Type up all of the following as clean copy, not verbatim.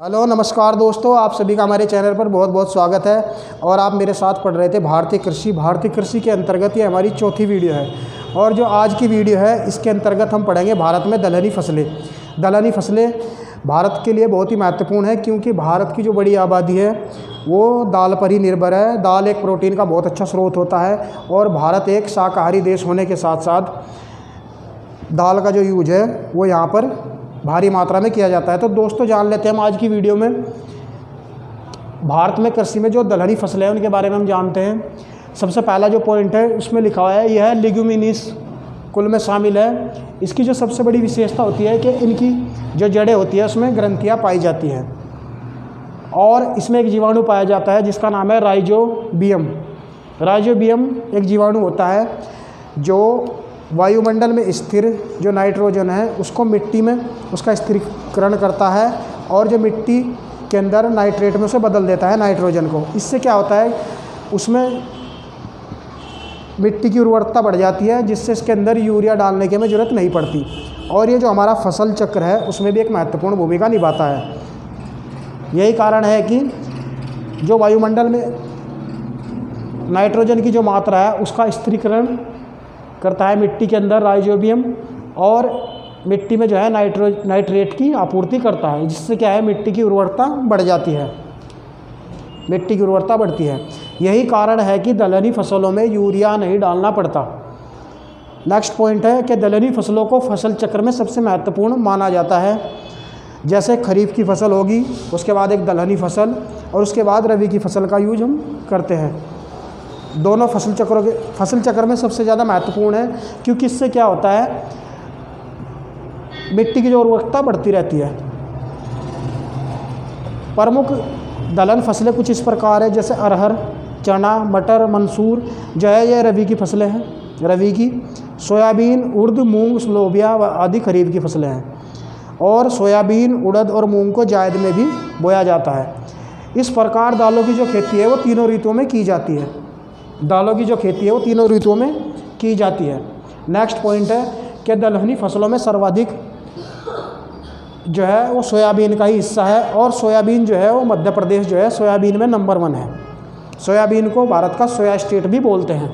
Hello नमस्कार दोस्तों, आप सभी का हमारे चैनल पर बहुत बहुत स्वागत है। और आप मेरे साथ पढ़ रहे थे भारतीय कृषि के अंतर्गत ये हमारी चौथी वीडियो है। और जो आज की वीडियो है इसके अंतर्गत हम पढ़ेंगे भारत में दलहनी फसलें। दलहनी फसलें भारत के लिए बहुत ही महत्वपूर्ण है, क्योंकि भारत की जो बड़ी आबादी है वो दाल पर ही निर्भर है। दाल एक प्रोटीन का बहुत अच्छा स्रोत होता है और भारत एक शाकाहारी देश होने के साथ साथ दाल का जो यूज है वो यहाँ पर भारी मात्रा में किया जाता है। तो दोस्तों जान लेते हैं हम आज की वीडियो में भारत में कृषि में जो दलहनी फसलें हैं उनके बारे में हम जानते हैं। सबसे पहला जो पॉइंट है उसमें लिखा हुआ है यह है लिग्यूमिनस कुल में शामिल है। इसकी जो सबसे बड़ी विशेषता होती है कि इनकी जो जड़ें होती है उसमें ग्रंथियाँ पाई जाती हैं और इसमें एक जीवाणु पाया जाता है जिसका नाम है राइजोबियम। राइजोबियम एक जीवाणु होता है जो वायुमंडल में स्थिर जो नाइट्रोजन है उसको मिट्टी में उसका स्थिरीकरण करता है और जो मिट्टी के अंदर नाइट्रेट में उसे बदल देता है नाइट्रोजन को। इससे क्या होता है, उसमें मिट्टी की उर्वरता बढ़ जाती है जिससे इसके अंदर यूरिया डालने की हमें ज़रूरत नहीं पड़ती। और ये जो हमारा फसल चक्र है उसमें भी एक महत्वपूर्ण भूमिका निभाता है। यही कारण है कि जो वायुमंडल में नाइट्रोजन की जो मात्रा है उसका स्थिरीकरण करता है मिट्टी के अंदर राइजोबियम, और मिट्टी में जो है नाइट्रेट की आपूर्ति करता है, जिससे क्या है मिट्टी की उर्वरता बढ़ जाती है, मिट्टी की उर्वरता बढ़ती है। यही कारण है कि दलहनी फसलों में यूरिया नहीं डालना पड़ता। नेक्स्ट पॉइंट है कि दलहनी फसलों को फसल चक्र में सबसे महत्वपूर्ण माना जाता है। जैसे खरीफ की फसल होगी, उसके बाद एक दलहनी फसल और उसके बाद रबी की फसल का यूज हम करते हैं। दोनों फसल चक्र में सबसे ज़्यादा महत्वपूर्ण है, क्योंकि इससे क्या होता है मिट्टी की जो उर्वरकता बढ़ती रहती है। प्रमुख दलहन फसलें कुछ इस प्रकार है, जैसे अरहर, चना, मटर, मंसूर जो है ये रबी की फसलें हैं। रबी की सोयाबीन, उड़द, मूंग, लोबिया आदि खरीफ की फसलें हैं। और सोयाबीन, उड़द और मूंग को जायद में भी बोया जाता है। इस प्रकार दालों की जो खेती है वो तीनों ऋतुओं में की जाती है। दालों की जो खेती है वो तीनों ऋतुओं में की जाती है। नेक्स्ट पॉइंट है कि दलहनी फसलों में सर्वाधिक जो है वो सोयाबीन का ही हिस्सा है, और सोयाबीन जो है वो मध्य प्रदेश जो है सोयाबीन में नंबर 1 है। सोयाबीन को भारत का सोया स्टेट भी बोलते हैं।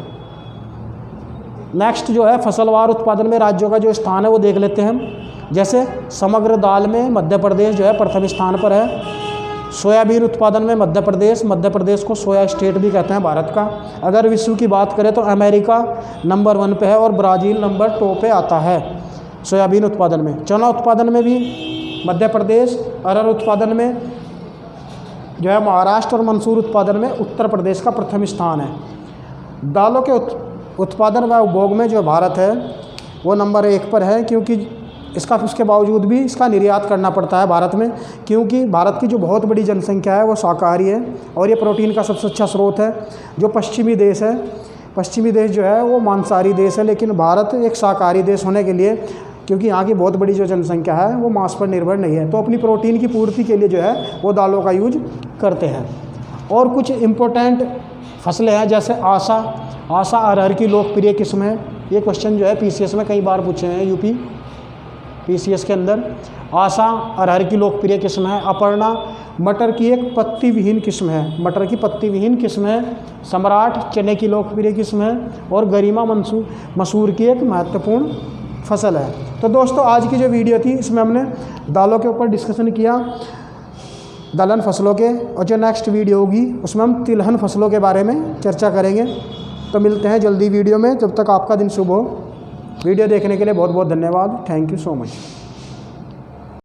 नेक्स्ट जो है फसलवार उत्पादन में राज्यों का जो स्थान है वो देख लेते हैं हम। जैसे समग्र दाल में मध्य प्रदेश जो है प्रथम स्थान पर है। सोयाबीन उत्पादन में मध्य प्रदेश को सोया स्टेट भी कहते हैं भारत का। अगर विश्व की बात करें तो अमेरिका नंबर 1 पे है और ब्राज़ील नंबर 2 पे आता है सोयाबीन उत्पादन में। चना उत्पादन में भी मध्य प्रदेश, अरहर उत्पादन में जो है महाराष्ट्र और मंसूर उत्पादन में उत्तर प्रदेश का प्रथम स्थान है। दालों के उत्पादन व उपभोग में जो भारत है वो नंबर 1 पर है, क्योंकि उसके बावजूद भी इसका निर्यात करना पड़ता है भारत में, क्योंकि भारत की जो बहुत बड़ी जनसंख्या है वो शाकाहारी है और ये प्रोटीन का सबसे अच्छा स्रोत है। जो पश्चिमी देश जो है वो मांसाहारी देश है, लेकिन भारत एक शाकाहारी देश होने के लिए, क्योंकि यहाँ की बहुत बड़ी जो जनसंख्या है वो मांस पर निर्भर नहीं है, तो अपनी प्रोटीन की पूर्ति के लिए जो है वो दालों का यूज करते हैं। और कुछ इम्पोर्टेंट फसलें हैं, जैसे आशा अरहर की लोकप्रिय किस्म है। ये क्वेश्चन जो है PCS में कई बार पूछे हैं, यूपी PCS के अंदर। आशा अरहर की लोकप्रिय किस्म है। अपर्णा मटर की एक पत्ती विहीन किस्म है। सम्राट चने की लोकप्रिय किस्म है। और गरिमा मसूर की एक महत्वपूर्ण फसल है। तो दोस्तों आज की जो वीडियो थी इसमें हमने दालों के ऊपर डिस्कशन किया, दलहन फसलों के, और जो नेक्स्ट वीडियो होगी उसमें हम तिलहन फसलों के बारे में चर्चा करेंगे। तो मिलते हैं जल्दी वीडियो में, जब तक आपका दिन शुभ हो। वीडियो देखने के लिए बहुत बहुत धन्यवाद। Thank you so much.